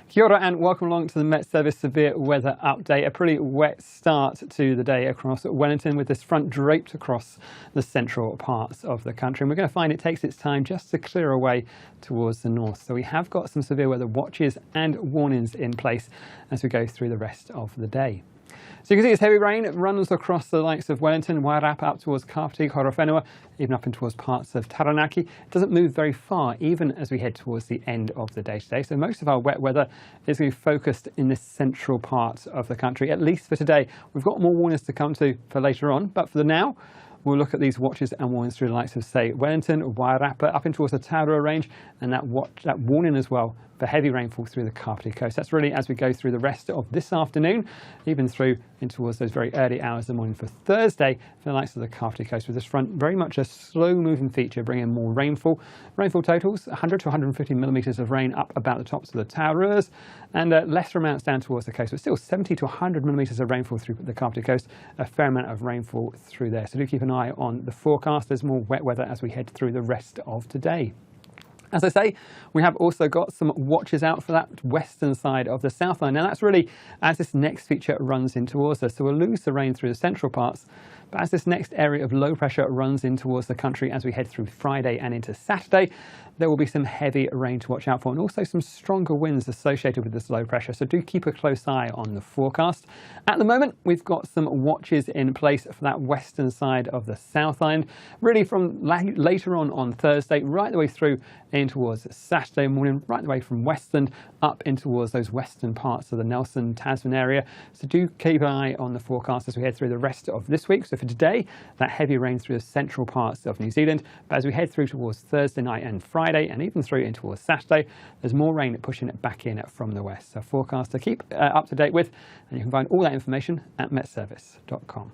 Kia ora and welcome along to the Met Service Severe Weather Update. A pretty wet start to the day across Wellington with this front draped across the central parts of the country. And we're going to find it takes its time just to clear away towards the north. So we have got some severe weather watches and warnings in place as we go through the rest of the day. So you can see this heavy rain runs across the likes of Wellington, Wairarapa, up towards Kapiti, Horowhenua, even up in towards parts of Taranaki. It doesn't move very far, even as we head towards the end of the day today. So most of our wet weather is going to be focused in this central part of the country, at least for today. We've got more warnings to come to for later on, but for the now, we'll look at these watches and warnings through the likes of, say, Wellington, Wairarapa, up in towards the Taurua range, and that warning as well for heavy rainfall through the Kapiti coast. That's really as we go through the rest of this afternoon, even through in towards those very early hours of the morning for Thursday for the likes of the Kapiti coast, with this front very much a slow-moving feature, bringing more rainfall. Rainfall totals 100 to 150 millimetres of rain up about the tops of the Tauruas, and lesser amounts down towards the coast, but still 70 to 100 millimetres of rainfall through the Kapiti coast, a fair amount of rainfall through there. So do keep an eye on the forecast. There's more wet weather as we head through the rest of today. As I say, we have also got some watches out for that western side of the Southland. Now that's really as this next feature runs in towards us. So we'll lose the rain through the central parts, but as this next area of low pressure runs in towards the country as we head through Friday and into Saturday, there will be some heavy rain to watch out for, and also some stronger winds associated with this low pressure. So do keep a close eye on the forecast. At the moment, we've got some watches in place for that western side of the Southland, really from later on Thursday, right the way through in towards Saturday morning, right the way from Westland up in towards those western parts of the Nelson, Tasman area. So do keep an eye on the forecast as we head through the rest of this week. So for today, that heavy rain through the central parts of New Zealand, but as we head through towards Thursday night and Friday, and even through in towards Saturday, there's more rain pushing it back in from the west. So forecast to keep up to date with, and you can find all that information at metservice.com.